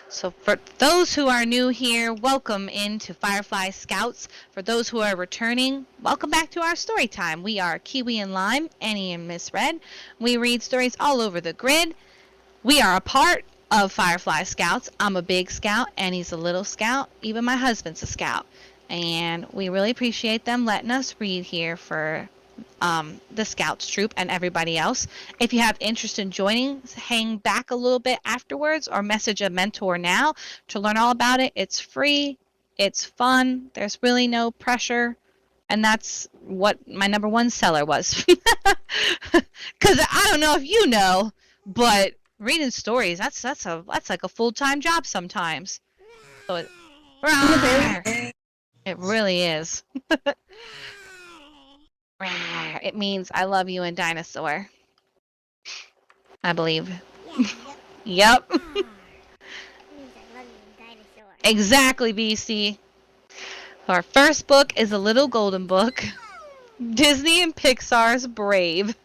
So for those who are new here, welcome into Fireflies Scouts. For those who are returning, welcome back to our story time. We are Kiwi and Lime, Annie and Miss Red. We read stories all over the grid. We are a part of Fireflies Scouts. I'm a big scout, Annie's a little scout, even my husband's a scout. And we really appreciate them letting us read here for the Scouts troop and everybody else. If you have interest in joining, hang back a little bit afterwards or message a mentor now to learn all about it. It's free, it's fun, there's really no pressure, and that's what my number one seller was. Because I don't know if you know, but reading stories, that's like a full-time job sometimes. So it really is. It means I love you in dinosaur. I believe. Yep. Exactly, BC. Our first book is a little golden book. Disney and Pixar's Brave.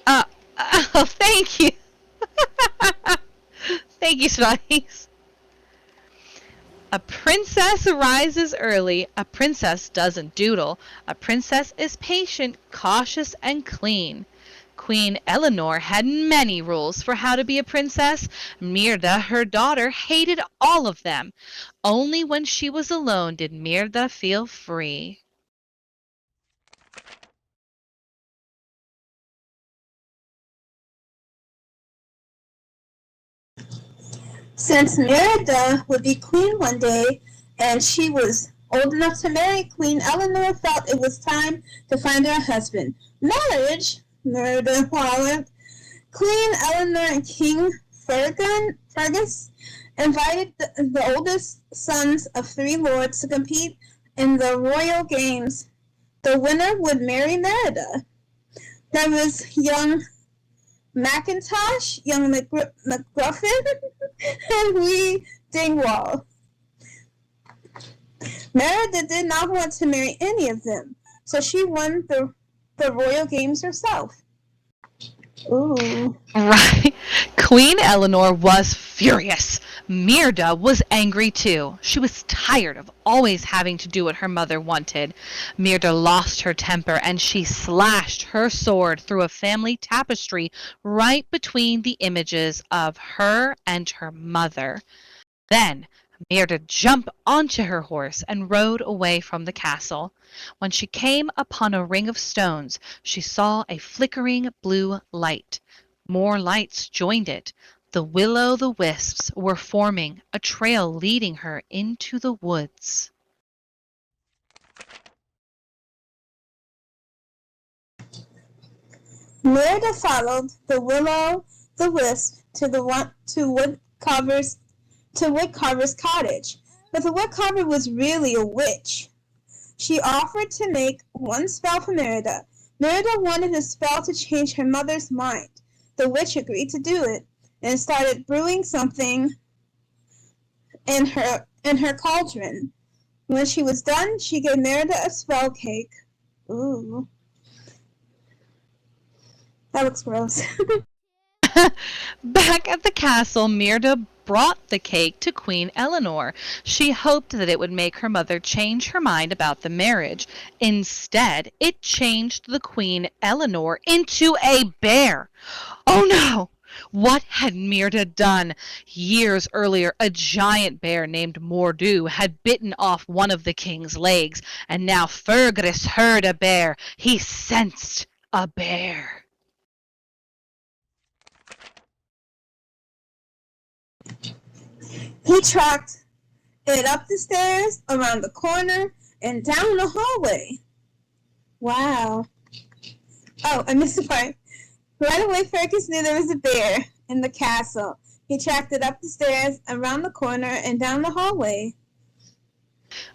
Oh, thank you. Thank you, Spice. A princess rises early. A princess doesn't doodle. A princess is patient, cautious, and clean. Queen Eleanor had many rules for how to be a princess. Mirda, her daughter, hated all of them. Only when she was alone did Mirda feel free. Since Merida would be queen one day, and she was old enough to marry, Queen Eleanor felt it was time to find her a husband. Marriage? Merida hollered. Queen Eleanor and King Fergus invited the oldest sons of 3 lords to compete in the royal games. The winner would marry Merida. There was young Macintosh, young McGruffin, and Wee Dingwall. Merida did not want to marry any of them, so she won the royal games herself. Ooh. Right. Queen Eleanor was furious. Mirda was angry too. She was tired of always having to do what her mother wanted. Mirda lost her temper and she slashed her sword through a family tapestry right between the images of her and her mother. Then Mirda jumped onto her horse and rode away from the castle. When she came upon a ring of stones, she saw a flickering blue light. More lights joined it. The will-o'-the-wisps were forming a trail leading her into the woods. Merida followed the will-o'-the-wisp to Woodcarver's cottage, but the woodcarver was really a witch. She offered to make one spell for Merida. Merida wanted a spell to change her mother's mind. The witch agreed to do it and started brewing something in her cauldron. When she was done, she gave Merida a spell cake. Ooh. That looks gross. Back at the castle, Mirda brought the cake to Queen Eleanor. She hoped that it would make her mother change her mind about the marriage. Instead, it changed the Queen Eleanor into a bear. Oh no! What had Mirda done? Years earlier, a giant bear named Mordu had bitten off one of the king's legs, and now Fergus heard a bear. He sensed a bear. He tracked it up the stairs, around the corner, and down the hallway. Wow. Oh, I missed a part. Right away, Fergus knew there was a bear in the castle. He tracked it up the stairs, around the corner, and down the hallway.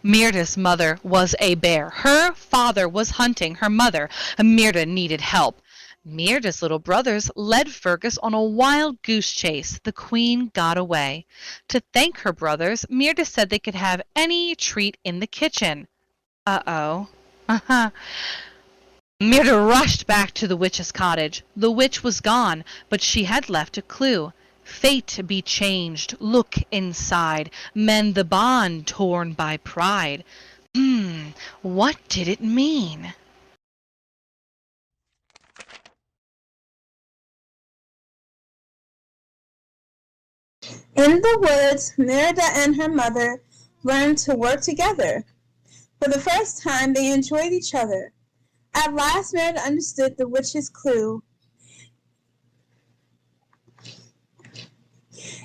Mirda's mother was a bear. Her father was hunting her mother. Mirda needed help. Mirda's little brothers led Fergus on a wild goose chase. The queen got away. To thank her brothers, Mirda said they could have any treat in the kitchen. Uh-oh. Myrta rushed back to the witch's cottage. The witch was gone, but she had left a clue. Fate be changed, look inside, mend the bond torn by pride. What did it mean? In the woods, Merida and her mother learned to work together. For the first time, they enjoyed each other. At last, Merida understood the witch's clue.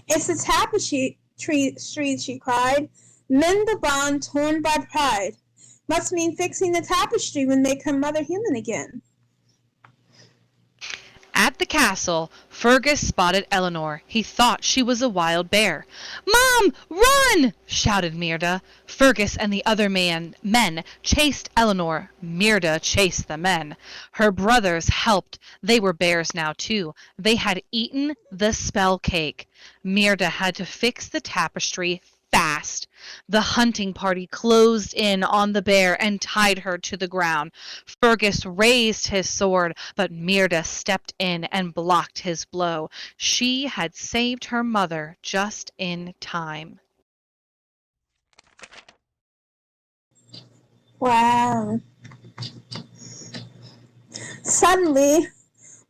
It's the tapestry, she cried. Mend the bond torn by pride. Must mean fixing the tapestry would make her mother human again. At the castle, Fergus spotted Eleanor. He thought she was a wild bear. "Mom, run!" shouted Myrda. Fergus and the other men chased Eleanor. Myrda chased the men. Her brothers helped. They were bears now, too. They had eaten the spell cake. Myrda had to fix the tapestry fast. The hunting party closed in on the bear and tied her to the ground. Fergus raised his sword, but Myrda stepped in and blocked his blow. She had saved her mother just in time. Wow. Suddenly,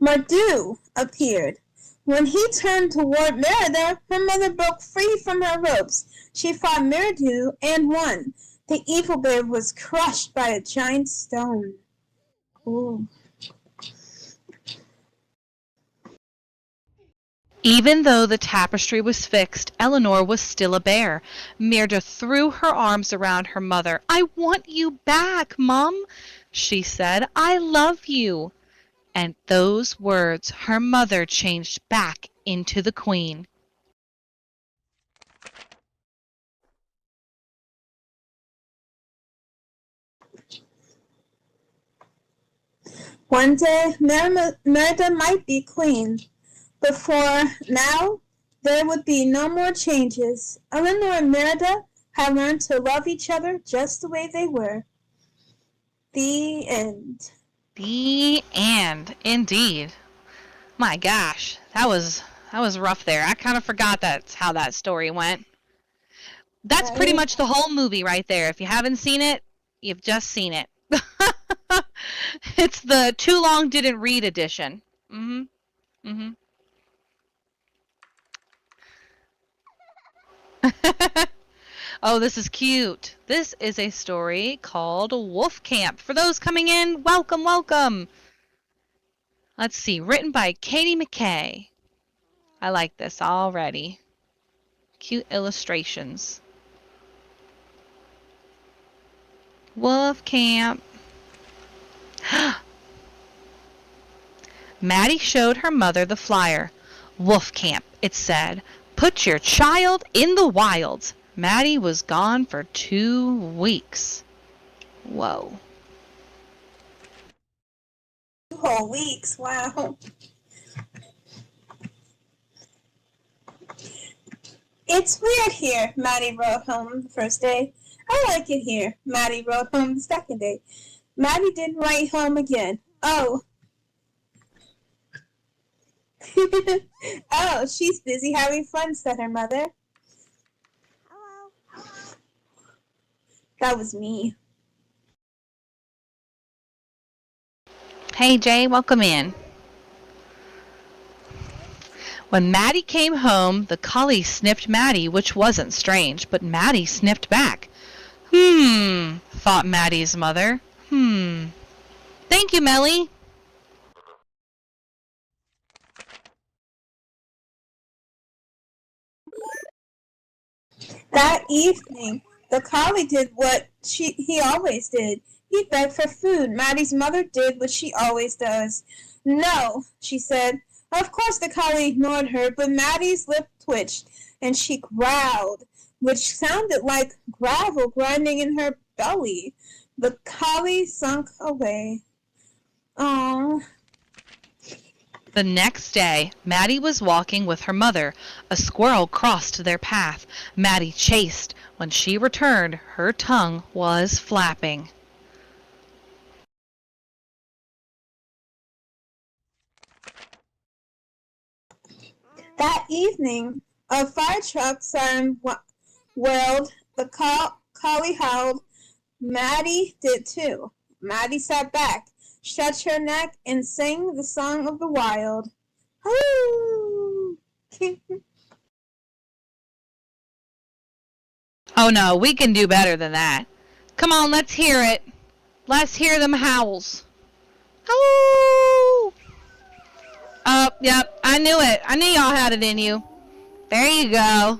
Mardu appeared. When he turned toward Merida, her mother broke free from her ropes. She fought Merida and won. The evil bear was crushed by a giant stone. Ooh. Even though the tapestry was fixed, Eleanor was still a bear. Myrda threw her arms around her mother. "I want you back, Mom," she said. "I love you." And those words her mother changed back into the queen. One day, Merida might be queen. But for now, there would be no more changes. Eleanor and Merida had learned to love each other just the way they were. The end. The end, indeed. My gosh, that was rough there. I kind of forgot that's how that story went. That's pretty much the whole movie right there. If you haven't seen it, you've just seen it. It's the too long didn't read edition. Oh, this is cute. This is a story called Wolf Camp. For those coming in, welcome, welcome. Let's see, written by Katie Mcky. I like this already. Cute illustrations. Wolf Camp. Maddie showed her mother the flyer. Wolf Camp, it said. Put your child in the wilds. Maddie was gone for 2 weeks. Whoa. 2 whole weeks, wow. It's weird here, Maddie wrote home the first day. I like it here, Maddie wrote home the second day. Maddie didn't write home again. Oh. Oh, she's busy having fun, said her mother. Hello. That was me. Hey, Jay, welcome in. When Maddie came home, the collie sniffed Maddie, which wasn't strange, but Maddie sniffed back. Thought Maddie's mother. Thank you, Melly. That evening, the collie did what he always did. He begged for food. Maddie's mother did what she always does. No, she said. Of course the collie ignored her, but Maddie's lip twitched, and she growled, which sounded like gravel grinding in her belly. The collie sunk away. Oh. The next day, Maddie was walking with her mother. A squirrel crossed their path. Maddie chased. When she returned, her tongue was flapping. That evening, a fire truck siren wailed, the collie howled, Maddie did too. Maddie sat back, stretched her neck, and sang the song of the wild. Hoo! Oh no, we can do better than that. Come on, let's hear it. Let's hear them howls. Hoo! Oh, yep, I knew it. I knew y'all had it in you. There you go.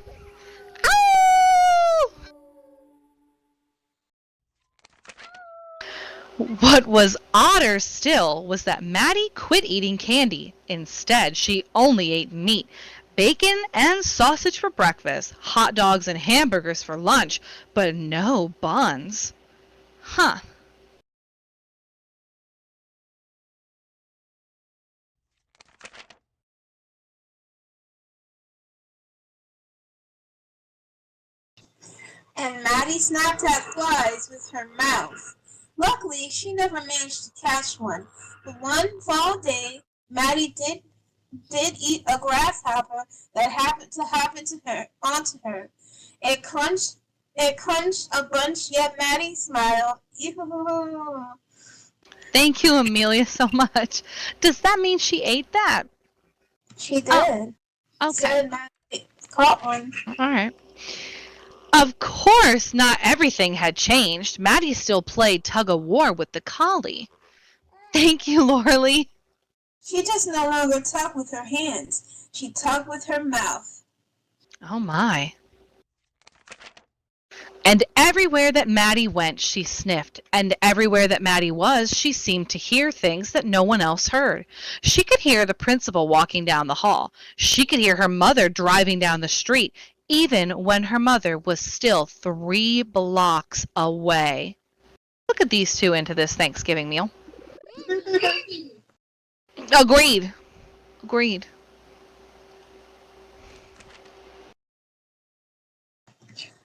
Ow! What was odder still was that Maddie quit eating candy. Instead, she only ate meat, bacon and sausage for breakfast, hot dogs and hamburgers for lunch, but no buns. Huh. And Maddie snapped at flies with her mouth. Luckily, she never managed to catch one. But one fall day, Maddie did eat a grasshopper that happened to happen to her onto her. It crunched a bunch, yet Maddie smiled. Thank you, Amelia, so much. Does that mean she ate that? She did. Okay. Said Maddie caught one. All right. Of course, not everything had changed. Maddie still played tug-of-war with the collie. Thank you, Lauralee. She just no longer tugged with her hands. She tugged with her mouth. Oh, my. And everywhere that Maddie went, she sniffed. And everywhere that Maddie was, she seemed to hear things that no one else heard. She could hear the principal walking down the hall. She could hear her mother driving down the street, even when her mother was still 3 blocks away. Look at these two into this Thanksgiving meal. Agreed. Agreed.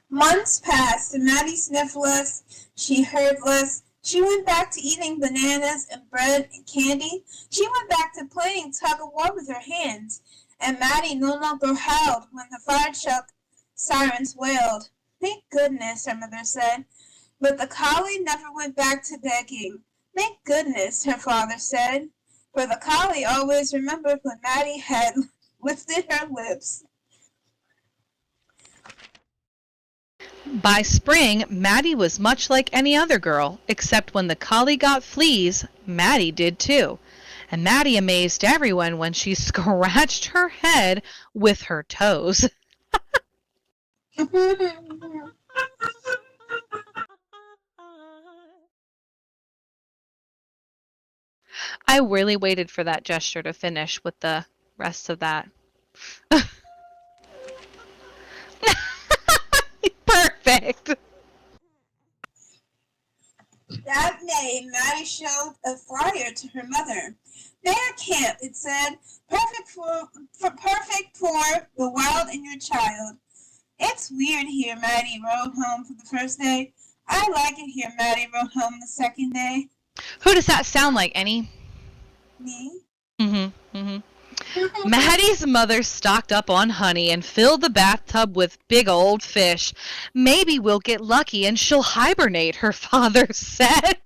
Months passed, and Maddie sniffed less. She heard less. She went back to eating bananas and bread and candy. She went back to playing tug-of-war with her hands. And Maddie no longer howled when the fire truck sirens wailed. Thank goodness, her mother said. But the collie never went back to begging. Thank goodness, her father said. For the collie always remembered when Maddie had lifted her lips. By spring, Maddie was much like any other girl, except when the collie got fleas, Maddie did too. And Maddie amazed everyone when she scratched her head with her toes. I really waited for that gesture to finish with the rest of that. Perfect. That day, Maddie showed a flyer to her mother. Bear camp, it said, perfect for the wild and your child. It's weird here, Maddie wrote home for the first day. I like it here, Maddie wrote home the second day. Who does that sound like, Annie? Me? Maddie's mother stocked up on honey and filled the bathtub with big old fish. Maybe we'll get lucky and she'll hibernate, her father said.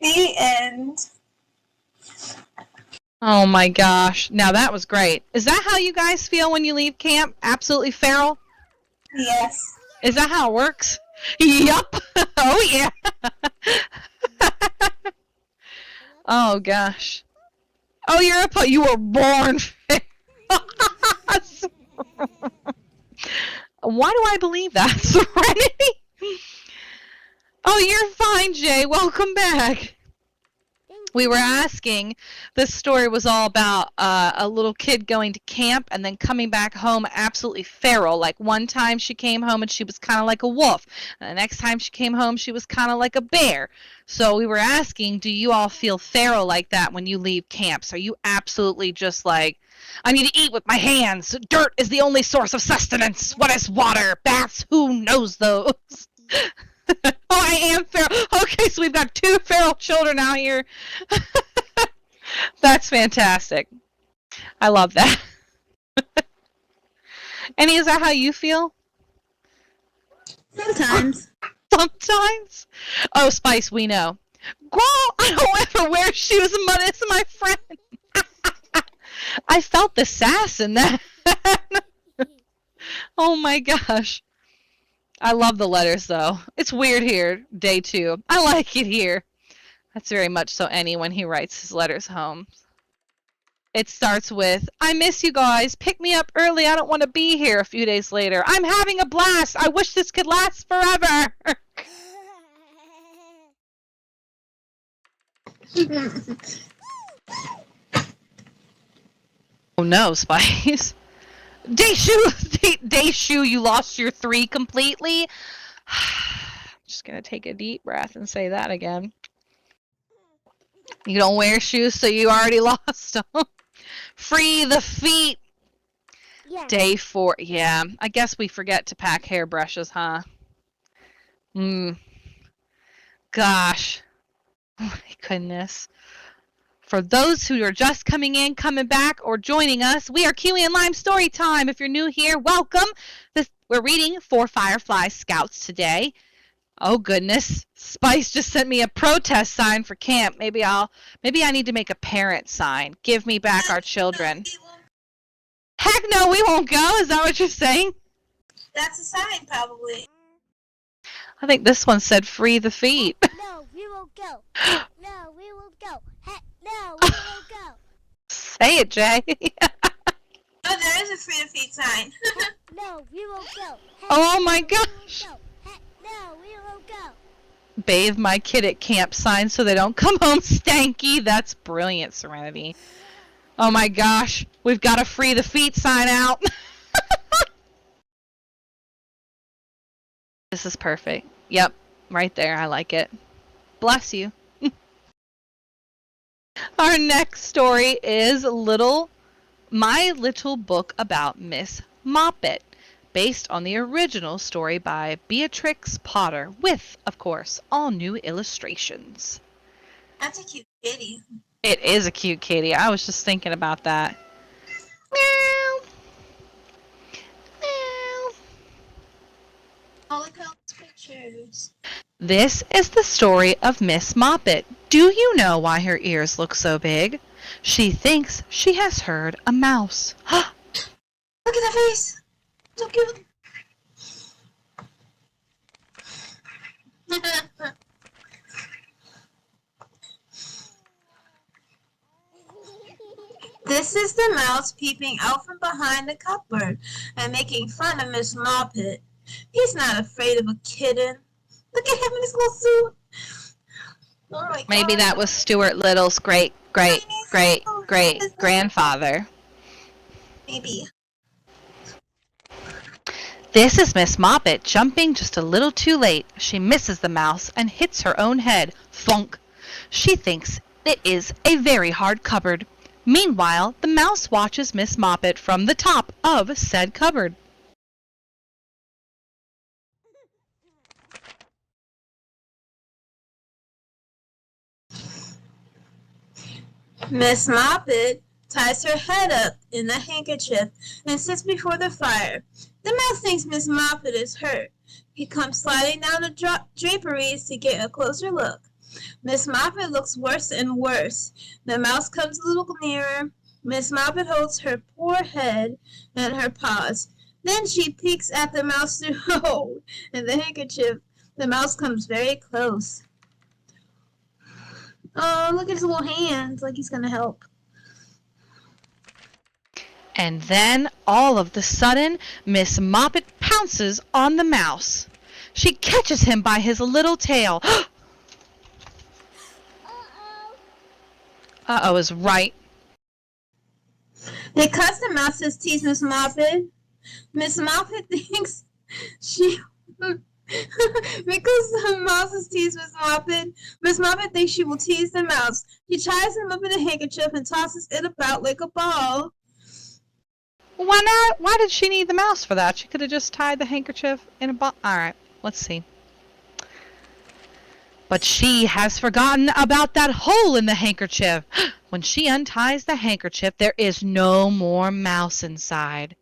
The end. Oh my gosh. Now that was great. Is that how you guys feel when you leave camp? Absolutely feral? Yes. Is that how it works? Yup. Oh yeah. Oh gosh. Oh, you were born. Why do I believe that, Serenity? Oh, you're fine, Jay. Welcome back. We were asking, this story was all about a little kid going to camp and then coming back home absolutely feral. Like one time she came home and she was kind of like a wolf. And the next time she came home, she was kind of like a bear. So we were asking, do you all feel feral like that when you leave camps? Are you absolutely just like, I need to eat with my hands. Dirt is the only source of sustenance. What is water? Baths? Who knows those? Oh, I am feral. Okay, so we've got 2 feral children out here. That's fantastic. I love that. Annie, is that how you feel? Sometimes. Sometimes? Oh, Spice, we know. Girl, I don't ever wear shoes, but it's my friend. I felt the sass in that. Oh my gosh. I love the letters, though. It's weird here, day 2. I like it here. That's very much so Annie when he writes his letters home. It starts with, I miss you guys. Pick me up early. I don't want to be here a few days later. I'm having a blast. I wish this could last forever. Oh no, Spice. Dayshu, you lost your 3 completely. Just gonna take a deep breath and say that again. You don't wear shoes, so you already lost them. Free the feet. Yeah. Day 4. Yeah, I guess we forget to pack hairbrushes, huh? Gosh. Oh my goodness. For those who are just coming in, coming back, or joining us, we are Kiwi and Lime Storytime. If you're new here, welcome. We're reading for Fireflies Scouts today. Oh goodness. Spice just sent me a protest sign for camp. Maybe I need to make a parent sign. Give me back our children. Heck no, we won't go. Is that what you're saying? That's a sign, probably. I think this one said free the feet. No, we won't go. No, we won't go. Heck, no, we won't go. Say it, Jay. Oh, there is a free to feed sign. Heck, no, we won't go. Heck, Oh my no, gosh. We won't go. Heck, no, we won't go. Bathe my kid at camp sign so they don't come home stanky. That's brilliant, Serenity. Oh my gosh. We've got a free the feet sign out. This is perfect. Yep, right there. I like it. Bless you. Our next story is My Little Book About Miss Moppet, based on the original story by Beatrix Potter, with, of course, all new illustrations. That's a cute kitty. It is a cute kitty. I was just thinking about that. Meow. Meow. Oh, look at all these pictures. This is the story of Miss Moppet. Do you know why her ears look so big? She thinks she has heard a mouse. Look at that face. So cute. This is the mouse peeping out from behind the cupboard and making fun of Miss Moppet. He's not afraid of a kitten. Look at him in his little suit. Oh my God. Maybe that was Stuart Little's great grandfather. Maybe. This is Miss Moppet jumping just a little too late. She misses the mouse and hits her own head. Thunk. She thinks it is a very hard cupboard. Meanwhile, the mouse watches Miss Moppet from the top of said cupboard. Miss Moppet ties her head up in a handkerchief and sits before the fire. The mouse thinks Miss Moppet is hurt. He comes sliding down the draperies to get a closer look. Miss Moppet looks worse and worse. The mouse comes a little nearer. Miss Moppet holds her poor head in her paws. Then she peeks at the mouse through a hole in the handkerchief. The mouse comes very close. Oh, look at his little hands, like he's gonna help. And then, all of the sudden, Miss Moppet pounces on the mouse. She catches him by his little tail. Uh-oh is right. Because the mouses tease Miss Moppet, Miss Moppet thinks she... Because the mouses tease Miss Moppet thinks she will tease the mouse. She ties him up in a handkerchief and tosses it about like a ball. Why not? Why did she need the mouse for that? She could have just tied the handkerchief in a ball. All right, let's see. But she has forgotten about that hole in the handkerchief. When she unties the handkerchief, there is no more mouse inside.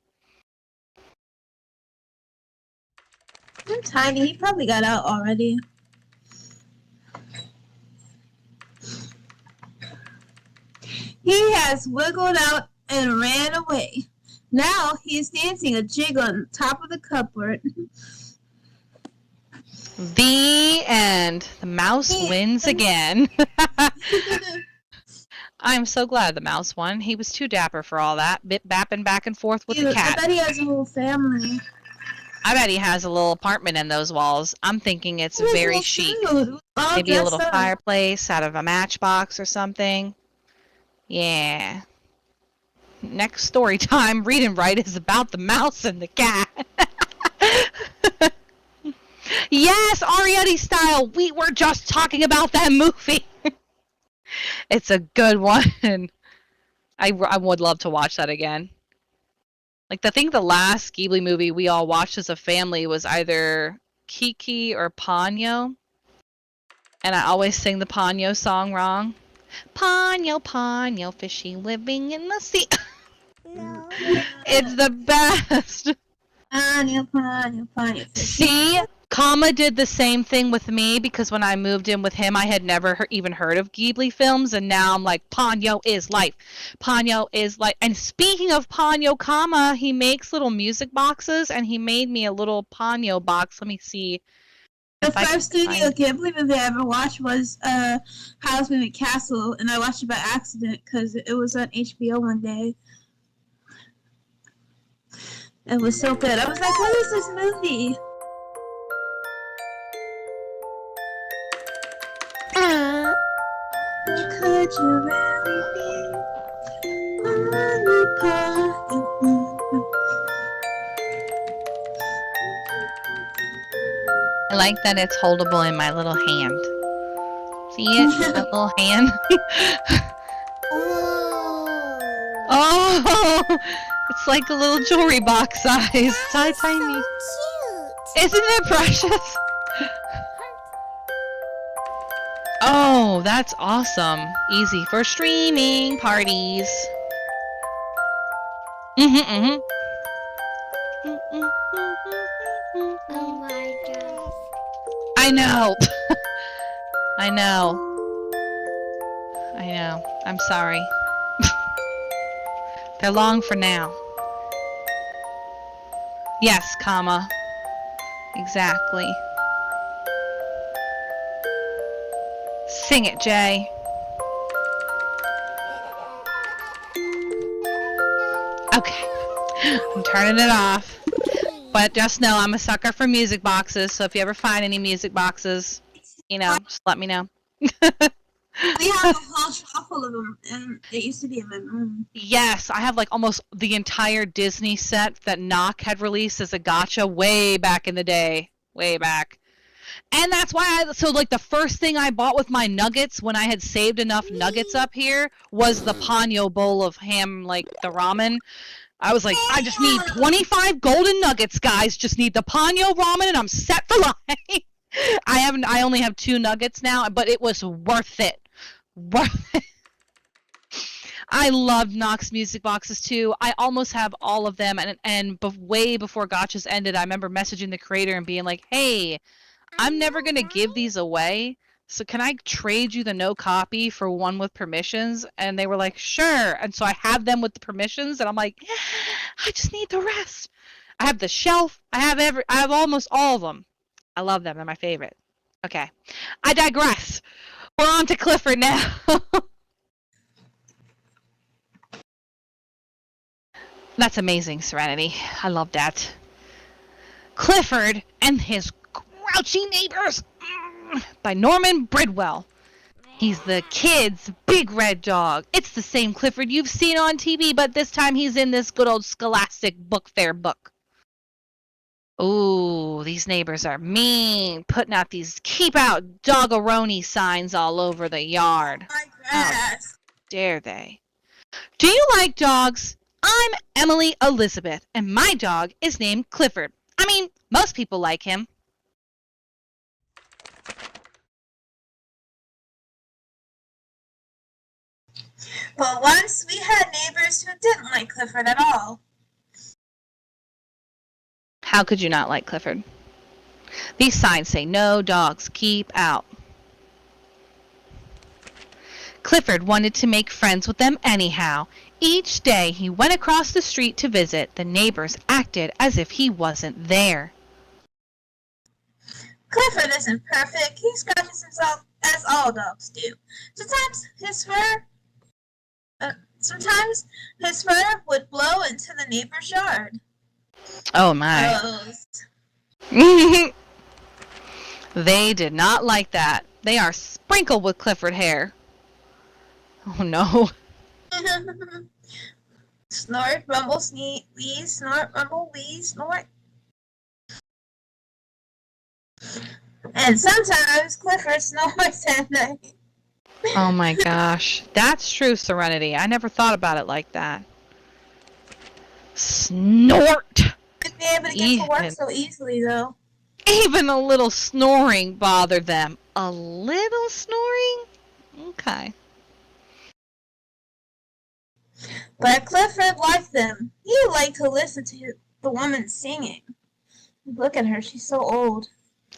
I'm tiny. He probably got out already. He has wiggled out and ran away. Now he is dancing a jig on top of the cupboard. The end. The mouse wins again. I'm so glad the mouse won. He was too dapper for all that, bapping back and forth with the cat. I bet he has a whole family. I bet he has a little apartment in those walls. I'm thinking it's very chic. Maybe a little fireplace out of a matchbox or something. Yeah. Next story time, Read and Write, is about the mouse and the cat. Yes, Arietti style. We were just talking about that movie. It's a good one. I would love to watch that again. Like, I think the last Ghibli movie we all watched as a family was either Kiki or Ponyo. And I always sing the Ponyo song wrong. Ponyo, Ponyo, fishy living in the sea. No. It's the best. Ponyo, Ponyo, Ponyo. See? Kama did the same thing with me because when I moved in with him, I had never even heard of Ghibli films, and now I'm like, Ponyo is life. Ponyo is life. And speaking of Ponyo, Kama, he makes little music boxes, and he made me a little Ponyo box. Let me see. The first Studio Ghibli movie I ever watched was Howl's Moving Castle, and I watched it by accident because it was on HBO one day. It was so good. I was like, what is this movie? Could you really be I like that it's holdable in my little hand. See it? My little hand? Oh! It's like a little jewelry box size. So tiny. Cute. Isn't it precious? Oh, that's awesome. Easy for streaming parties. Oh my gosh. I know. I know. I know. I'm sorry. They're long for now. Yes, comma. Exactly. Sing it, Jay. Okay. I'm turning it off. But just know I'm a sucker for music boxes, so if you ever find any music boxes, you know, just let me know. We have a whole shelf full of them, and it used to be in my room. Yes, I have like almost the entire Disney set that Knock had released as a gotcha way back in the day. Way back. And that's why so like the first thing I bought with my nuggets when I had saved enough nuggets up here was the Ponyo bowl of ham, like the ramen. I was like, I just need 25 golden nuggets, guys. Just need the Ponyo ramen and I'm set for life. I only have 2 nuggets now, but it was worth it. Worth it. I loved Knox music boxes too. I almost have all of them, and way before gotchas ended, I remember messaging the creator and being like, hey, I'm never going to give these away, so can I trade you the no copy for one with permissions? And they were like, sure. And so I have them with the permissions, and I'm like, I just need the rest. I have the shelf. I have almost all of them. I love them. They're my favorite. Okay. I digress. We're on to Clifford now. That's amazing, Serenity. I love that. Clifford and His Grouchy Neighbors by Norman Bridwell. He's the kid's big red dog. It's the same Clifford you've seen on TV, but this time he's in this good old Scholastic Book Fair book. Ooh, these neighbors are mean, putting out these keep out doggeroni signs all over the yard. How dare they? Do you like dogs? I'm Emily Elizabeth, and my dog is named Clifford. I mean, most people like him. But once we had neighbors who didn't like Clifford at all. How could you not like Clifford? These signs say no dogs, keep out. Clifford wanted to make friends with them anyhow. Each day he went across the street to visit. The neighbors acted as if he wasn't there. Clifford isn't perfect. He scratches himself as all dogs do. Sometimes his fur would blow into the neighbor's yard. Oh my. Oh. They did not like that. They are sprinkled with Clifford hair. Oh no. Snort, rumble, wheeze, snort, rumble, wheeze, snort. And sometimes Clifford snores at night. Oh my gosh. That's true, Serenity. I never thought about it like that. Snort! Wouldn't be able to get to work so easily, though. Even a little snoring bothered them. A little snoring? Okay. But Clifford liked them. He liked to listen to the woman singing. Look at her, she's so old.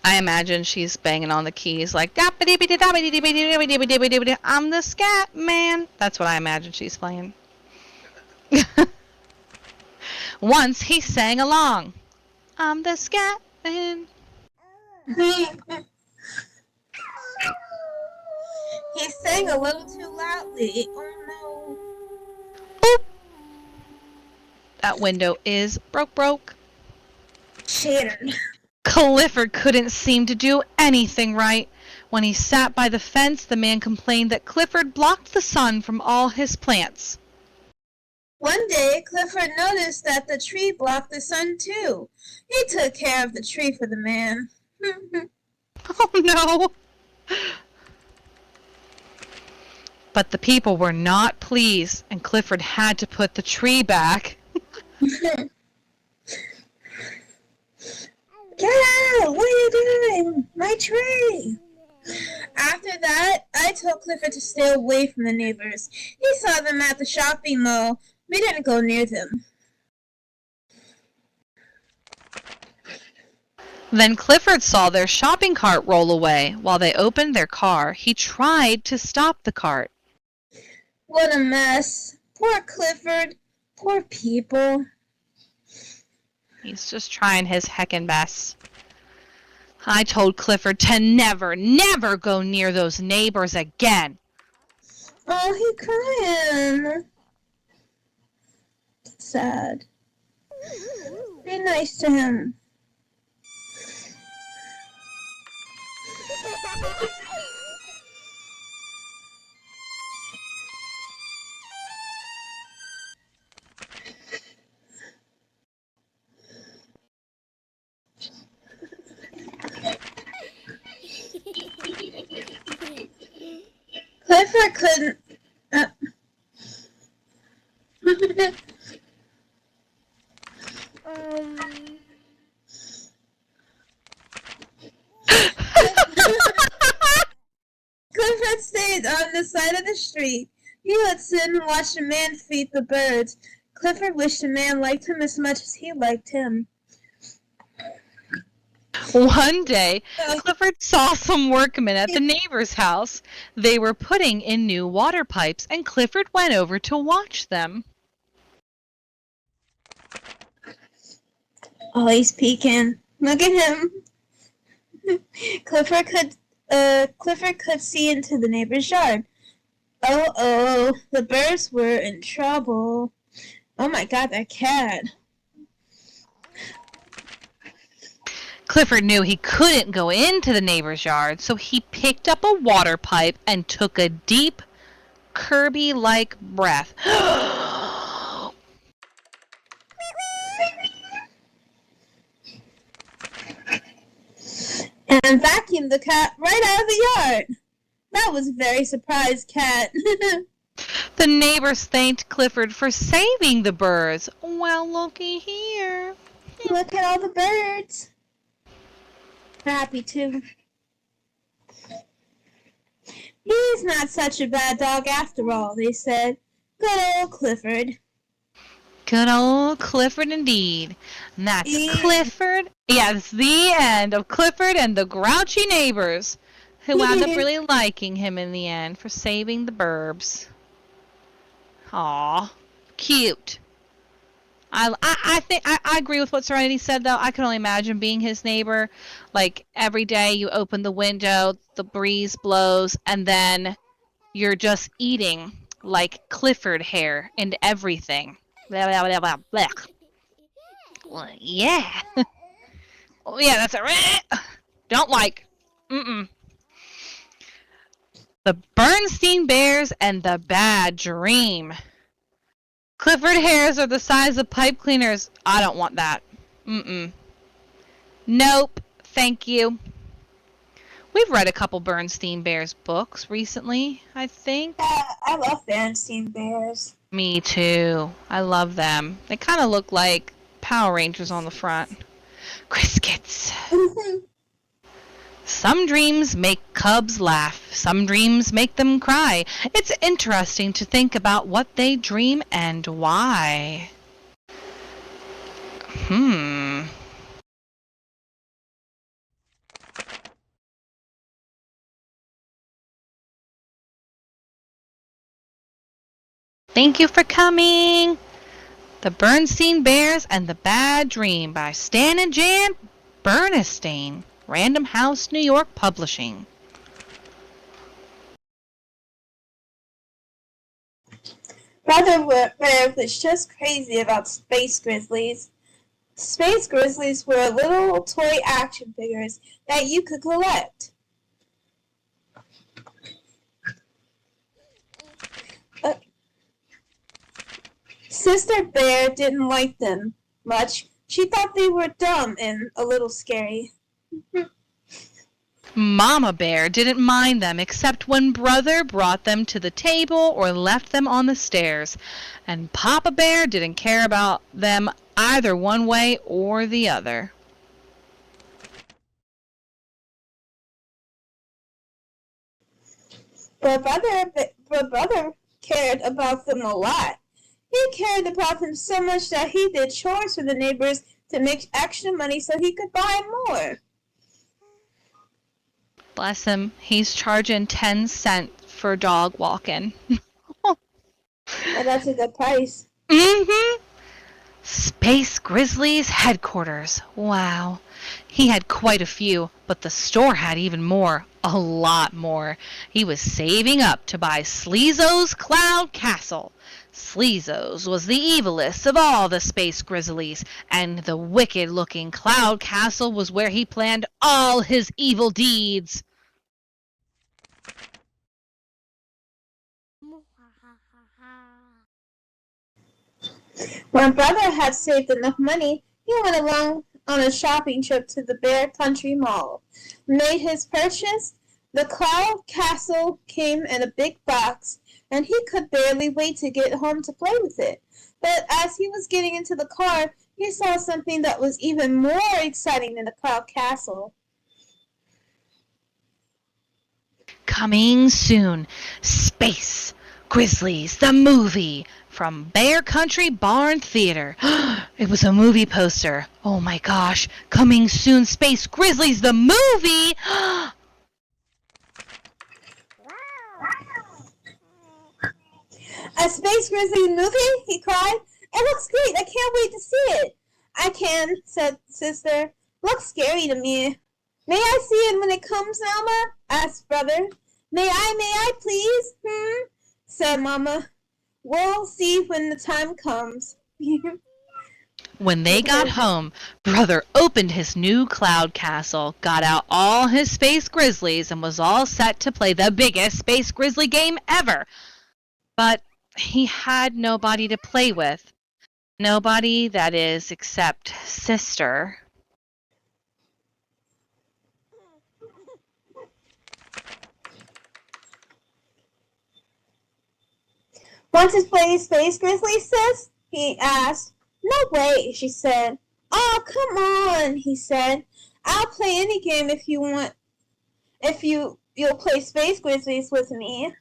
I imagine she's banging on the keys like, I'm the scat man. That's what I imagine she's playing. Once he sang along. I'm the scat man. He sang a little too loudly. Oh no. Oop. That window is broke. Shattered. Clifford couldn't seem to do anything right. When he sat by the fence, the man complained that Clifford blocked the sun from all his plants. One day, Clifford noticed that the tree blocked the sun too. He took care of the tree for the man. Oh no! But the people were not pleased, and Clifford had to put the tree back. Get out! What are you doing? My tree! After that, I told Clifford to stay away from the neighbors. He saw them at the shopping mall. We didn't go near them. Then Clifford saw their shopping cart roll away. While they opened their car, he tried to stop the cart. What a mess. Poor Clifford. Poor people. He's just trying his heckin' best. I told Clifford to never go near those neighbors again. Oh, he's crying. Sad. Be nice to him. Clifford couldn't. Clifford stayed on the side of the street. He would sit and watch the man feed the birds. Clifford wished the man liked him as much as he liked him. One day, Clifford saw some workmen at the neighbor's house. They were putting in new water pipes, and Clifford went over to watch them. Oh, he's peeking. Look at him. Clifford could see into the neighbor's yard. Oh, the birds were in trouble. Oh my God, that cat. Clifford knew he couldn't go into the neighbor's yard, so he picked up a water pipe and took a deep, Kirby-like breath. And vacuumed the cat right out of the yard. That was a very surprised cat. The neighbors thanked Clifford for saving the birds. Well, looky here. Look at all the birds. They're happy too. He's not such a bad dog after all, they said. Good old Clifford. Good old Clifford indeed. And that's Clifford. Yeah, it's the end of Clifford and the grouchy neighbors, who wound up really liking him in the end for saving the burbs. Aw, cute. I think I agree with what Serenity said, though. I can only imagine being his neighbor. Like, every day you open the window, the breeze blows, and then you're just eating like Clifford hair and everything. Blah, blah, blah, blah, blah. Well, yeah. Oh, yeah, that's it. Don't like. Mm-mm. The Berenstain Bears and the Bad Dream. Clifford hairs are the size of pipe cleaners. I don't want that. Mm-mm. Nope. Thank you. We've read a couple Berenstain Bears books recently, I think. I love Berenstain Bears. Me too. I love them. They kind of look like Power Rangers on the front. Criskets. Some dreams make cubs laugh. Some dreams make them cry. It's interesting to think about what they dream and why. Thank you for coming. The Berenstain Bears and the Bad Dream by Stan and Jan Berenstain. Random House, New York Publishing. Brother Bear was just crazy about space grizzlies. Space grizzlies were little toy action figures that you could collect. Sister Bear didn't like them much. She thought they were dumb and a little scary. Mama Bear didn't mind them except when Brother brought them to the table or left them on the stairs. And Papa Bear didn't care about them either one way or the other. But brother cared about them a lot. He cared about them so much that he did chores for the neighbors to make extra money so he could buy more. Bless him. He's charging 10 cents for dog walking. Well, that's a good price. Mm-hmm. Space Grizzlies headquarters. Wow. He had quite a few, but the store had even more. A lot more. He was saving up to buy Sleezo's Cloud Castle. Sleezo's was the evilest of all the Space Grizzlies, and the wicked-looking Cloud Castle was where he planned all his evil deeds. When Brother had saved enough money, he went along on a shopping trip to the Bear Country Mall. Made his purchase. The Cloud Castle came in a big box, and he could barely wait to get home to play with it. But as he was getting into the car, he saw something that was even more exciting than the Cloud Castle. Coming soon, Space Grizzlies, the movie, from Bear Country Barn Theater. It was a movie poster. Oh my gosh, coming soon, Space Grizzlies, the movie! A Space Grizzly movie? He cried. It looks great. I can't wait to see it. I can, said Sister. Looks scary to me. May I see it when it comes, Alma? Asked Brother. May I, please? Said Mama. We'll see when the time comes. When they got home, Brother opened his new cloud castle, got out all his Space Grizzlies, and was all set to play the biggest Space Grizzly game ever. But he had nobody to play with. Nobody, that is, except Sister. Want to play Space Grizzly, sis? He asked. No way, she said. Oh, come on, he said. I'll play any game if you want. If you'll play Space Grizzlies with me.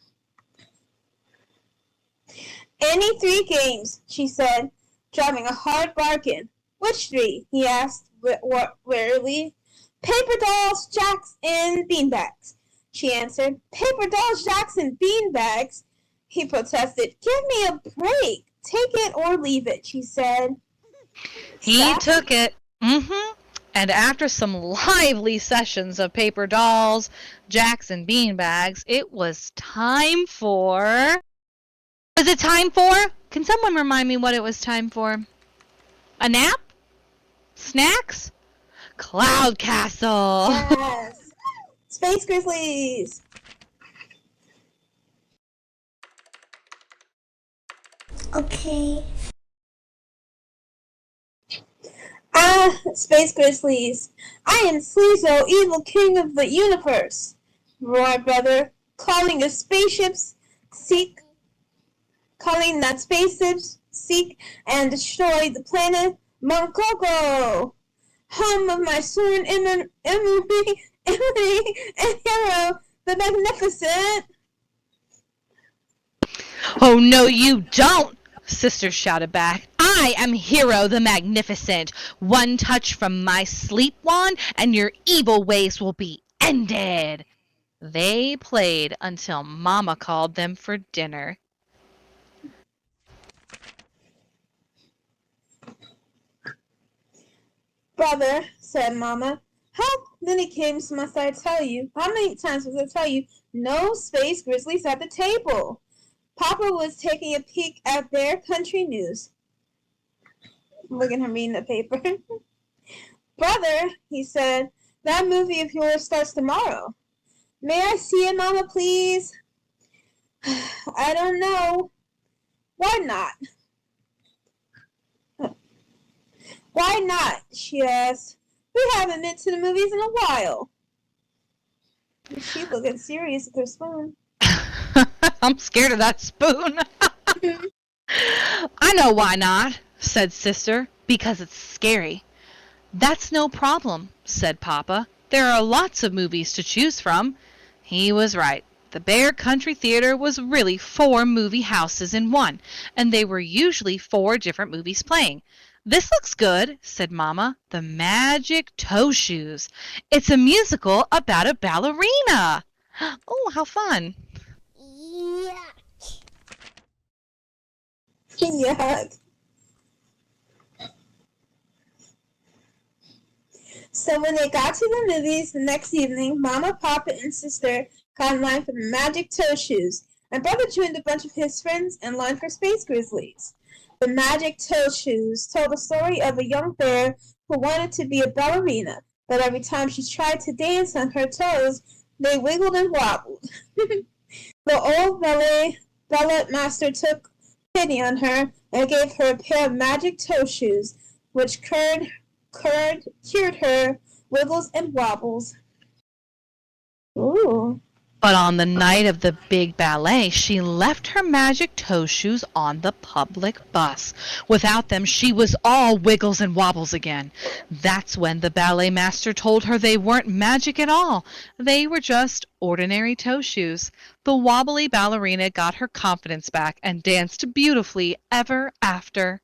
Any 3 games, she said, driving a hard bargain. Which 3? He asked wearily. Paper dolls, jacks, and beanbags, she answered. Paper dolls, jacks, and beanbags, he protested. Give me a break. Take it or leave it, she said. He took it. And after some lively sessions of paper dolls, jacks, and beanbags, it was time for... Was it time for? Can someone remind me what it was time for? A nap? Snacks? Cloud Castle! Yes! Space Grizzlies! Okay. Ah, Space Grizzlies! I am Sleezo, evil king of the universe! Roared Brother, calling that spaceships seek and destroy the planet Mongogo, home of my sworn Emily, and Hero, the Magnificent. Oh, no, you don't! Sister shouted back. I am Hero the Magnificent. One touch from my sleep wand, and your evil ways will be ended. They played until Mama called them for dinner. Brother, said Mama, how many times must I tell you? How many times must I tell you? No Space Grizzlies at the table. Papa was taking a peek at their country news. Look at him reading the paper. Brother, he said, that movie of yours starts tomorrow. May I see it, Mama, please? I don't know. Why not? Why not? She asked. We haven't been to the movies in a while. She's looking serious with her spoon. I'm scared of that spoon. I know why not, said Sister, because it's scary. That's no problem, said Papa. There are lots of movies to choose from. He was right. The Bear Country Theater was really 4 movie houses in one, and they were usually 4 different movies playing. This looks good, said Mama. The Magic Toe Shoes. It's a musical about a ballerina. Oh, how fun. Yuck. Yuck. So when they got to the movies the next evening, Mama, Papa, and Sister got in line for the Magic Toe Shoes, and Brother joined a bunch of his friends in line for Space Grizzlies. The Magic Toe Shoes told the story of a young bear who wanted to be a ballerina, but every time she tried to dance on her toes, they wiggled and wobbled. The old ballet master took pity on her and gave her a pair of magic toe shoes, which cured her wiggles and wobbles. Ooh. But on the night of the big ballet, she left her magic toe shoes on the public bus. Without them, she was all wiggles and wobbles again. That's when the ballet master told her they weren't magic at all. They were just ordinary toe shoes. The wobbly ballerina got her confidence back and danced beautifully ever after.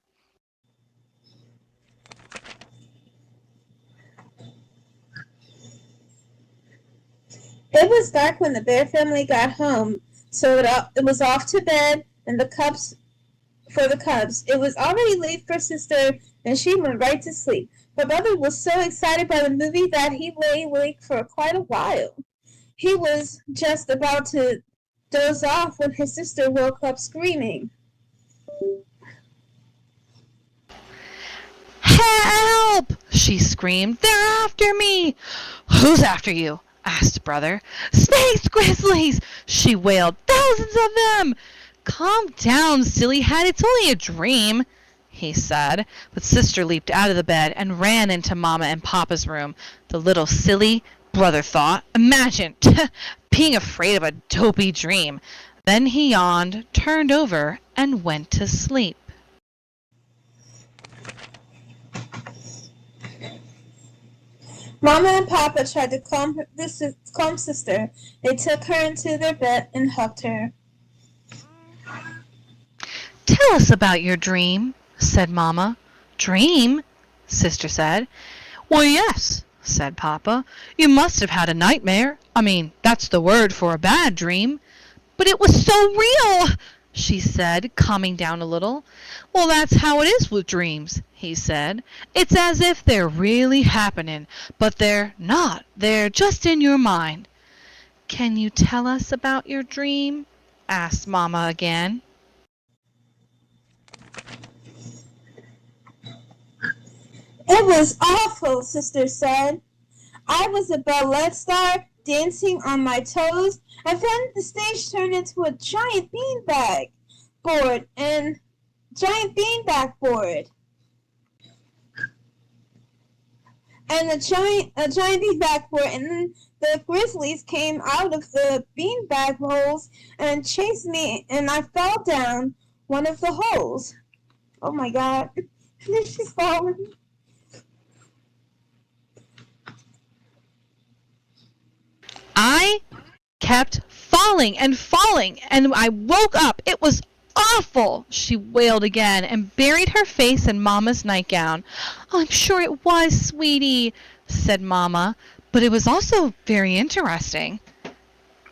It was dark when the Bear family got home, so it was off to bed and the cubs. It was already late for Sister, and she went right to sleep. But Brother was so excited by the movie that he lay awake for quite a while. He was just about to doze off when his sister woke up screaming. "Help!" she screamed. "They're after me!" "Who's after you?" asked Brother. "Space Grizzlies!" she wailed. "Thousands of them!" "Calm down, silly head. It's only a dream," he said. But Sister leaped out of the bed and ran into Mama and Papa's room. The little silly, Brother thought. Imagine being afraid of a dopey dream. Then he yawned, turned over, and went to sleep. Mama and Papa tried to calm Sister. They took her into their bed and hugged her. Tell us about your dream, said Mama. Dream? Sister said. Well, yes, said Papa. You must have had a nightmare. I mean, that's the word for a bad dream. But it was so real, she said, calming down a little. Well, that's how it is with dreams, he said. It's as if they're really happening, but they're not. They're just in your mind. Can you tell us about your dream? Asked Mama again. It was awful, Sister said. I was a ballet star dancing on my toes, and then the stage turned into a giant beanbag board. And a giant beanbag board, and then the grizzlies came out of the beanbag holes and chased me, and I fell down one of the holes. Oh my God. She's falling. I kept falling, and I woke up. It was awful, she wailed again, and buried her face in Mama's nightgown. Oh, I'm sure it was, sweetie, said Mama, but it was also very interesting.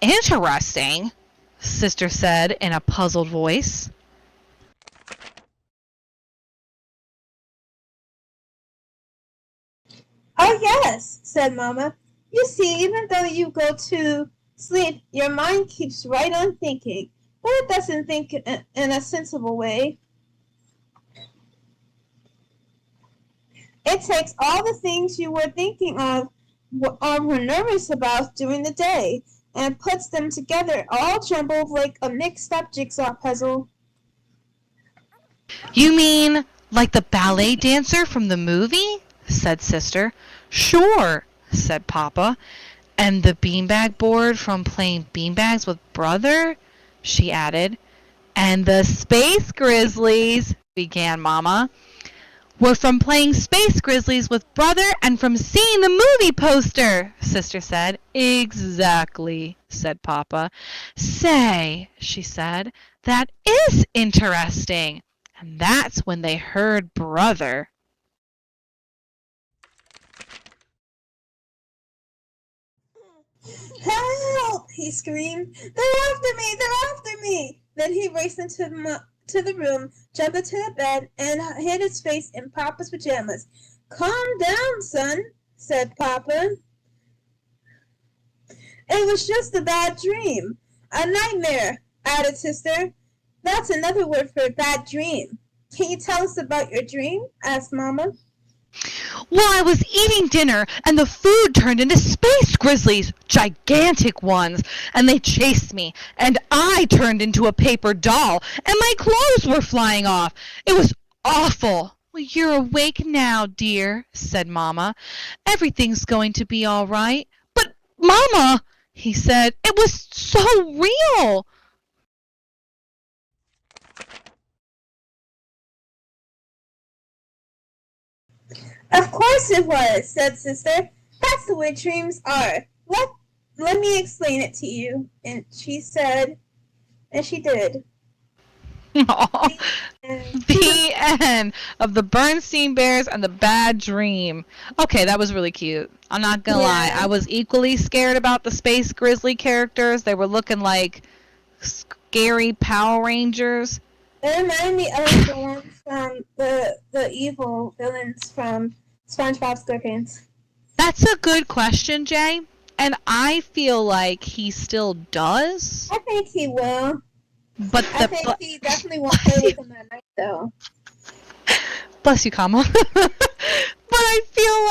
Interesting, Sister said in a puzzled voice. Oh, yes, said Mama. You see, even though you go to sleep, your mind keeps right on thinking, but it doesn't think in a sensible way. It takes all the things you were thinking of or were nervous about during the day and puts them together all jumbled like a mixed-up jigsaw puzzle. You mean like the ballet dancer from the movie? Said Sister. Sure, said Papa. And the beanbag board from playing beanbags with Brother? She added. And the space grizzlies, began Mama, were from playing space grizzlies with Brother and from seeing the movie poster, Sister said. Exactly, said Papa. Say, she said, that is interesting. And that's when they heard Brother. Help! He screamed. They're after me! They're after me! Then he raced into the room, jumped into the bed, and hid his face in Papa's pajamas. Calm down, son, said Papa. It was just a bad dream. A nightmare, added Sister. That's another word for a bad dream. Can you tell us about your dream? Asked Mama. Well, I was eating dinner, and the food turned into space grizzlies, gigantic ones, and they chased me, and I turned into a paper doll, and my clothes were flying off. It was awful. Well, you're awake now, dear, said Mama. Everything's going to be all right. But, Mama, he said, it was so real. Of course it was, said Sister. That's the way dreams are. Let me explain it to you. And she said, and she did. The end of the Berenstain Bears and the Bad Dream. Okay, that was really cute. I'm not gonna lie. I was equally scared about the Space Grizzly characters. They were looking like scary Power Rangers. It reminded me of the ones from the evil villains from SpongeBob SquarePants. That's a good question, Jay. And I feel like he still does. I think he will. But I think he definitely won't play with them at night, though. Bless you, Kama. But I feel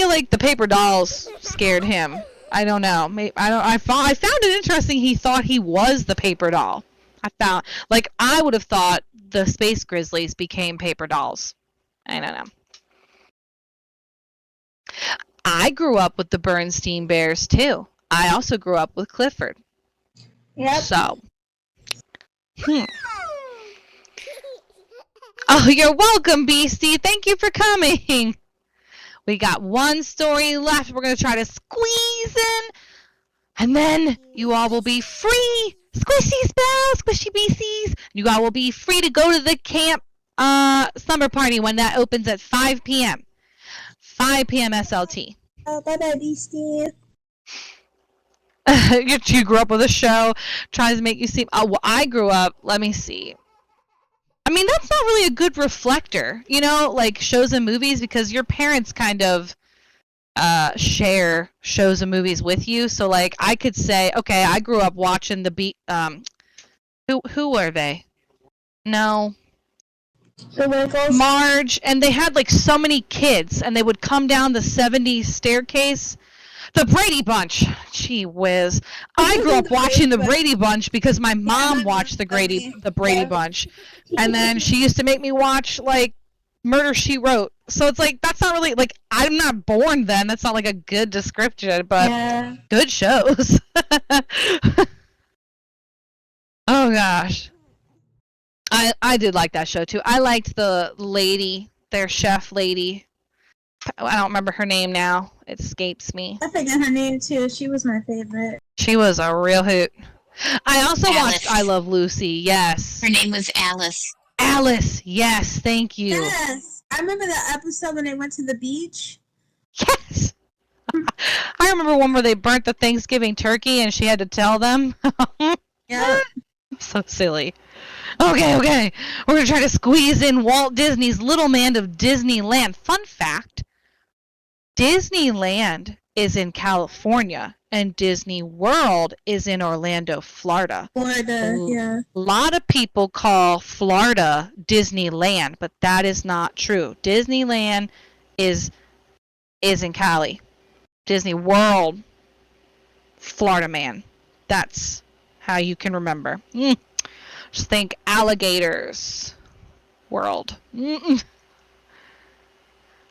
like the paper dolls scared him. I don't know. I found it interesting. He thought he was the paper doll. I would have thought the Space Grizzlies became paper dolls. I don't know. I grew up with the Berenstain Bears too. I also grew up with Clifford. Yep. So. Oh, you're welcome, Beastie. Thank you for coming. We got one story left. We're going to try to squeeze in. And then you all will be free Squishy spell, squishy beasties. You all will be free to go to the camp slumber party when that opens at 5 p.m. 5 p.m. SLT. Oh, bye-bye, Beastie. You grew up with a show, tries to make you seem. Oh, well, I grew up. Let me see. I mean, that's not really a good reflector, like shows and movies, because your parents kind of share shows and movies with you. So, like, I could say, okay, I grew up watching who were they? No. The Wiggles. Marge, and they had like so many kids, and they would come down the 70s staircase. The Brady Bunch. Gee whiz. I grew up watching the Brady Bunch because my mom watched the Brady Bunch. And then she used to make me watch, like, Murder, She Wrote. So it's like, that's not really, like, I'm not born then. That's not like a good description, but good shows. Oh, gosh. I did like that show, too. I liked the lady, their chef lady. I don't remember her name now. It escapes me. I forget her name, too. She was my favorite. She was a real hoot. I also watched I Love Lucy, yes. Her name was Alice. Alice, yes, thank you. Yes. I remember that episode when they went to the beach. Yes. I remember one where they burnt the Thanksgiving turkey and she had to tell them. Yeah. So silly. Okay. We're going to try to squeeze in Walt Disney's Little Man of Disneyland. Fun fact, Disneyland is in California and Disney World is in Orlando, Florida. Yeah. A lot of people call Florida Disneyland, but that is not true. Disneyland is in Cali. Disney World, Florida man. That's how you can remember. Just think alligators world.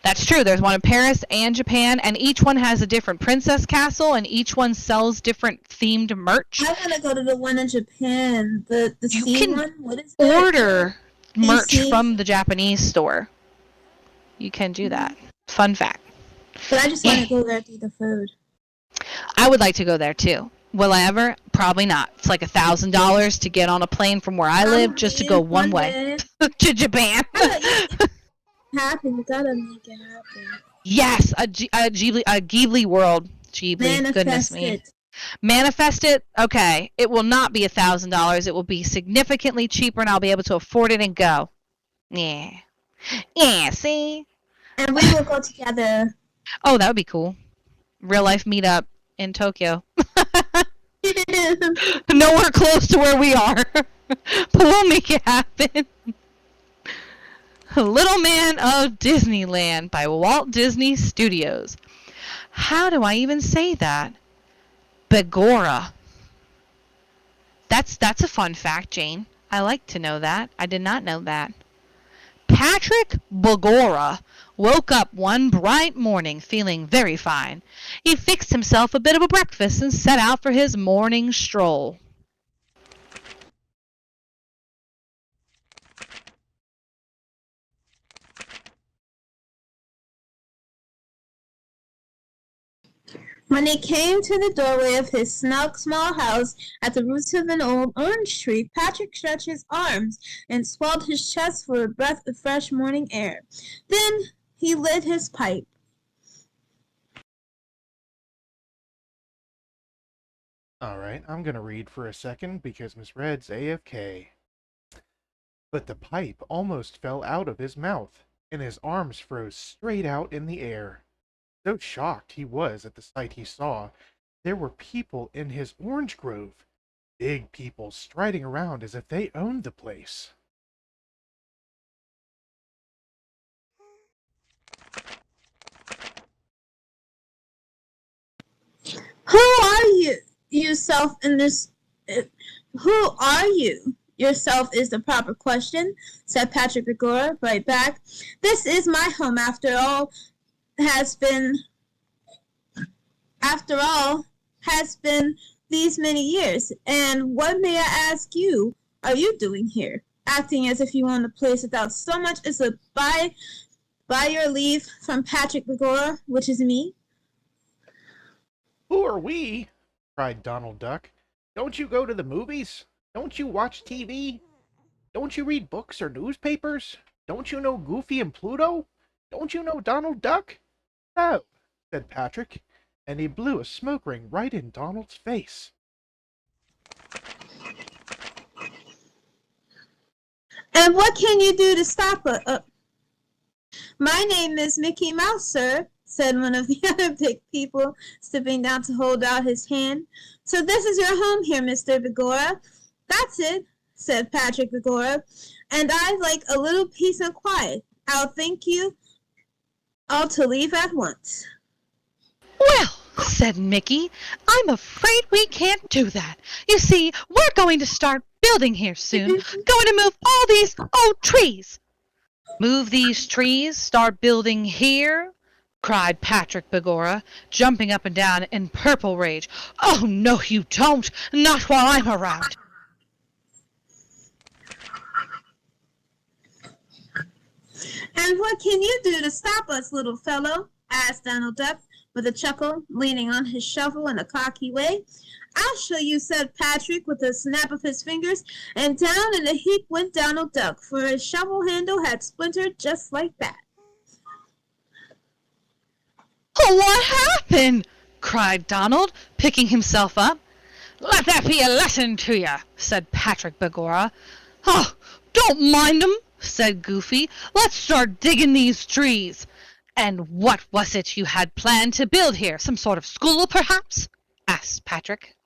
That's true. There's one in Paris and Japan, and each one has a different princess castle, and each one sells different themed merch. I want to go to the one in Japan. The You sea can one? What is that? order merch AC? from the Japanese store. You can do that. Fun fact. But I just want to go there to eat the food. I would like to go there too. Will I ever? Probably not. It's like $1,000 to get on a plane from where I live just to go one way to Japan. Happen. You gotta make it happen. Yes, a Ghibli world. Ghibli, Manifest goodness me. it. Manifest it? Okay. It will not be $1,000. It will be significantly cheaper, and I'll be able to afford it and go. Yeah. Yeah, see? And we will go together. Oh, that would be cool. Real life meetup in Tokyo. Nowhere close to where we are. But we'll make it happen. Little Man of Disneyland by Walt Disney Studios. How do I even say that? Begora. That's a fun fact, Jane. I like to know that. I did not know that. Patrick Begora woke up one bright morning feeling very fine. He fixed himself a bit of a breakfast and set out for his morning stroll. When he came to the doorway of his snug small house at the roots of an old orange tree, Patrick stretched his arms and swelled his chest for a breath of fresh morning air. Then he lit his pipe. Alright, I'm gonna read for a second because Miss Red's AFK. But the pipe almost fell out of his mouth, and his arms froze straight out in the air. So shocked he was at the sight he saw, there were people in his orange grove. Big people striding around as if they owned the place. Who are you? Yourself in this. Who are you? Yourself is the proper question, said Patrick Begora right back. This is my home after all has been these many years. And what, may I ask you, are you doing here? Acting as if you own the place without so much as a by your leave from Patrick Begora, which is me. Who are we? Cried Donald Duck. Don't you go to the movies? Don't you watch TV? Don't you read books or newspapers? Don't you know Goofy and Pluto? Don't you know Donald Duck? No, said Patrick, and he blew a smoke ring right in Donald's face. And what can you do to stop us? My name is Mickey Mouse, sir, said one of the other big people, stepping down to hold out his hand. So this is your home here, Mr. Begorra. That's it, said Patrick Begorra. And I'd like a little peace and quiet. I'll thank you all to leave at once. Well, said Mickey, I'm afraid we can't do that. You see, we're going to start building here soon. Going to move all these old trees. Move these trees, start building here? Cried Patrick Begorra, jumping up and down in purple rage. Oh, no, you don't. Not while I'm around. And what can you do to stop us, little fellow? Asked Donald Duck with a chuckle, leaning on his shovel in a cocky way. I'll show you, said Patrick with a snap of his fingers, and down in a heap went Donald Duck, for his shovel handle had splintered just like that. Oh, what happened? Cried Donald, picking himself up. Let that be a lesson to you, said Patrick Begorra. Oh, don't mind 'em, said Goofy. Let's start digging these trees. And what was it you had planned to build here? Some sort of school, perhaps? Asked Patrick.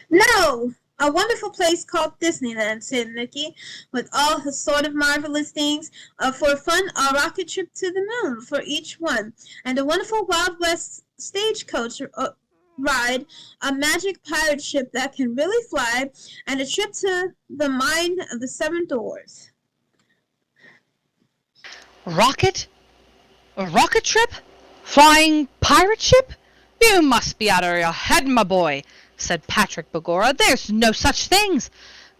No, a wonderful place called Disneyland, said Mickey, with all his sort of marvelous things. For fun, a rocket trip to the moon for each one, and a wonderful Wild West stagecoach ride, a magic pirate ship that can really fly, and a trip to the mine of the seven doors. Rocket? A rocket trip? Flying pirate ship? You must be out of your head, my boy, said Patrick Begorra. There's no such things.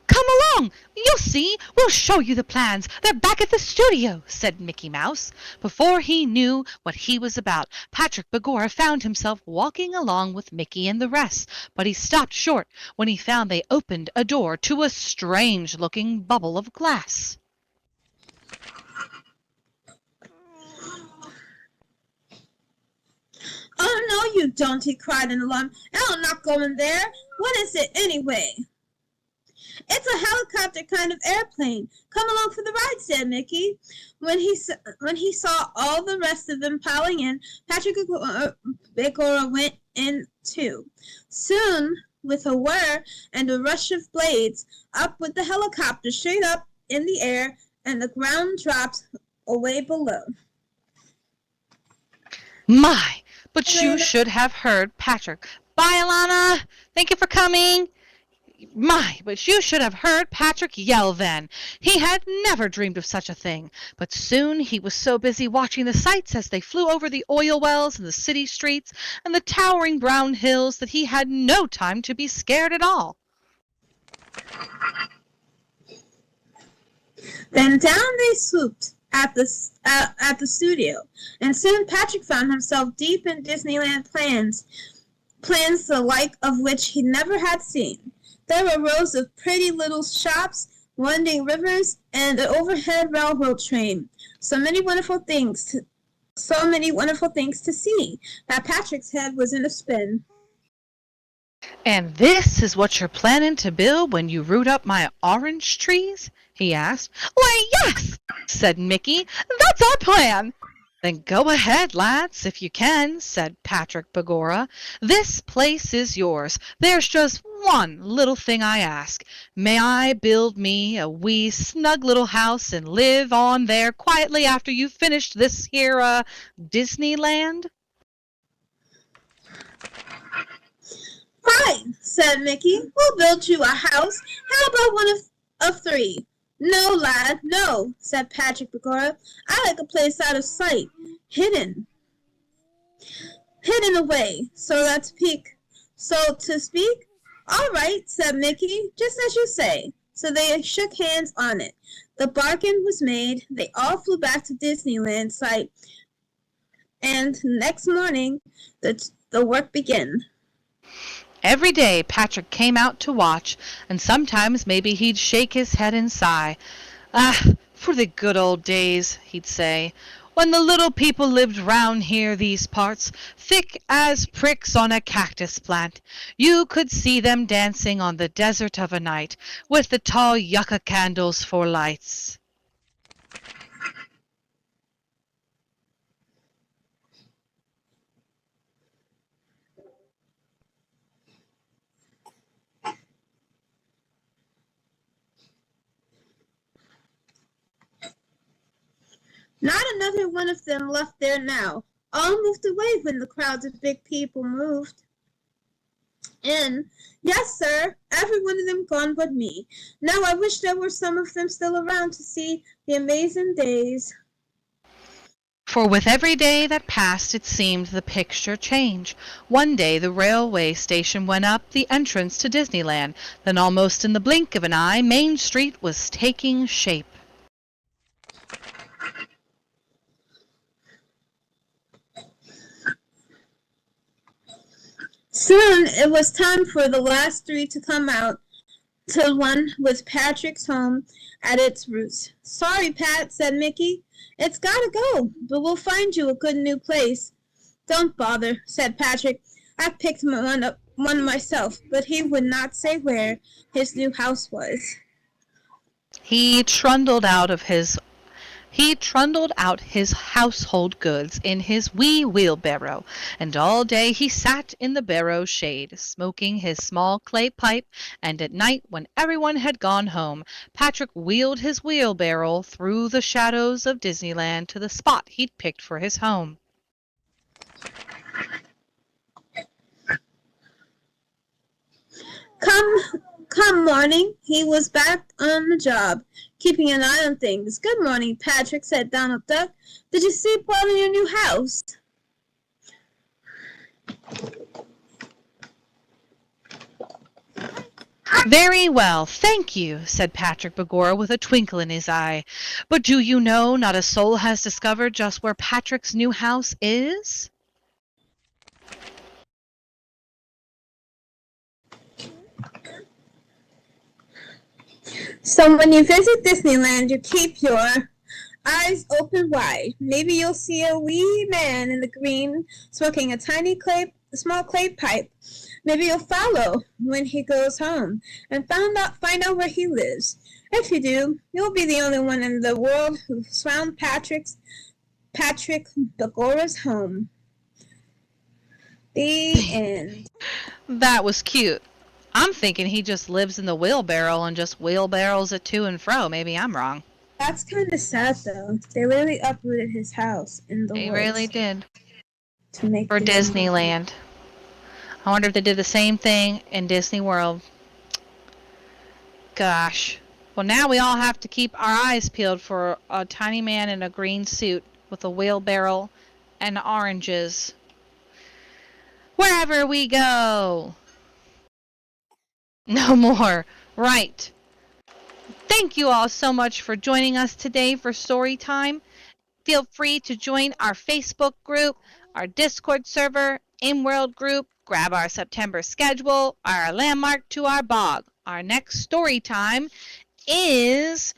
Come along, you'll see. We'll show you the plans. They're back at the studio, said Mickey Mouse. Before he knew what he was about, Patrick Begorra found himself walking along with Mickey and the rest, but he stopped short when he found they opened a door to a strange-looking bubble of glass. Oh, no, you don't, he cried in alarm. I'm not going there. What is it, anyway? It's a helicopter kind of airplane. Come along for the ride, said Mickey. When he saw all the rest of them piling in, Patrick Begorra went in too. Soon, with a whir and a rush of blades, up went the helicopter straight up in the air, and the ground dropped away below. My, but you should have heard Patrick. Bye, Alana. Thank you for coming. My, but you should have heard Patrick yell then. He had never dreamed of such a thing, but soon he was so busy watching the sights as they flew over the oil wells and the city streets and the towering brown hills that he had no time to be scared at all. Then down they swooped at the studio, and soon Patrick found himself deep in Disneyland plans the like of which he never had seen. There were rows of pretty little shops, winding rivers, and an overhead railroad train. So many wonderful things to see that Patrick's head was in a spin. And this is what you're planning to build when you root up my orange trees? He asked. Why, yes, said Mickey. That's our plan. Then go ahead, lads, if you can, said Patrick Begorra. This place is yours. There's just one little thing I ask. May I build me a wee snug little house and live on there quietly after you've finished this here, Disneyland? Fine, said Mickey. We'll build you a house. How about one of three? No, lad, no, said Patrick Begorra. I like a place out of sight, hidden away, so to speak. All right, said Mickey, just as you say. So they shook hands on it. The bargain was made. They all flew back to Disneyland site And next morning, the work began. Every day Patrick came out to watch, and sometimes maybe he'd shake his head and sigh. Ah, for the good old days, he'd say, when the little people lived round here these parts, thick as pricks on a cactus plant. You could see them dancing on the desert of a night, with the tall yucca candles for lights. Not another one of them left there now. All moved away when the crowds of big people moved in. Yes, sir, every one of them gone but me. Now I wish there were some of them still around to see the amazing days. For with every day that passed it seemed the picture changed. One day the railway station went up the entrance to Disneyland. Then almost in the blink of an eye Main Street was taking shape. Soon it was time for the last three to come out, to one with Patrick's home at its roots. Sorry, Pat, said Mcky. It's gotta go, but we'll find you a good new place. Don't bother, said Patrick. I picked one myself, but he would not say where his new house was. He trundled out his household goods in his wee wheelbarrow, and all day he sat in the barrow's shade, smoking his small clay pipe, and at night, when everyone had gone home, Patrick wheeled his wheelbarrow through the shadows of Disneyland to the spot he'd picked for his home. Come morning, he was back on the job, keeping an eye on things. Good morning, Patrick, said Donald Duck. Did you sleep well in your new house? Very well, thank you, said Patrick Begorra with a twinkle in his eye. But do you know not a soul has discovered just where Patrick's new house is? So when you visit Disneyland, you keep your eyes open wide. Maybe you'll see a wee man in the green smoking a small clay pipe. Maybe you'll follow when he goes home and find out where he lives. If you do, you'll be the only one in the world who found Patrick Begorra's home. The end. That was cute. I'm thinking he just lives in the wheelbarrow and just wheelbarrows it to and fro. Maybe I'm wrong. That's kind of sad, though. They really uprooted his house in the woods. They really did. To make For Disneyland. I wonder if they did the same thing in Disney World. Gosh. Well, now we all have to keep our eyes peeled for a tiny man in a green suit with a wheelbarrow and oranges. Wherever we go. No more. Right. Thank you all so much for joining us today for Storytime. Feel free to join our Facebook group, our Discord server, in-world group, grab our September schedule, our landmark to our bog. Our next story time is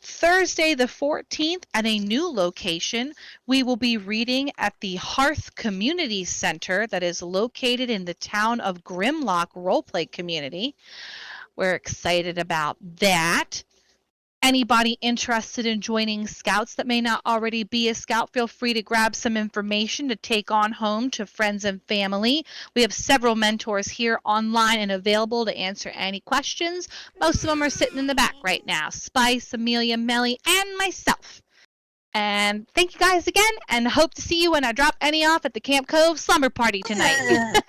Thursday the 14th at a new location. We will be reading at the Hearth Community Center that is located in the town of Grimlock Roleplay Community. We're excited about that. Anybody interested in joining Scouts that may not already be a Scout, feel free to grab some information to take on home to friends and family. We have several mentors here online and available to answer any questions. Most of them are sitting in the back right now. Spice, Amelia, Melly, and myself. And thank you guys again, and hope to see you when I drop any off at the Camp Cove slumber party tonight.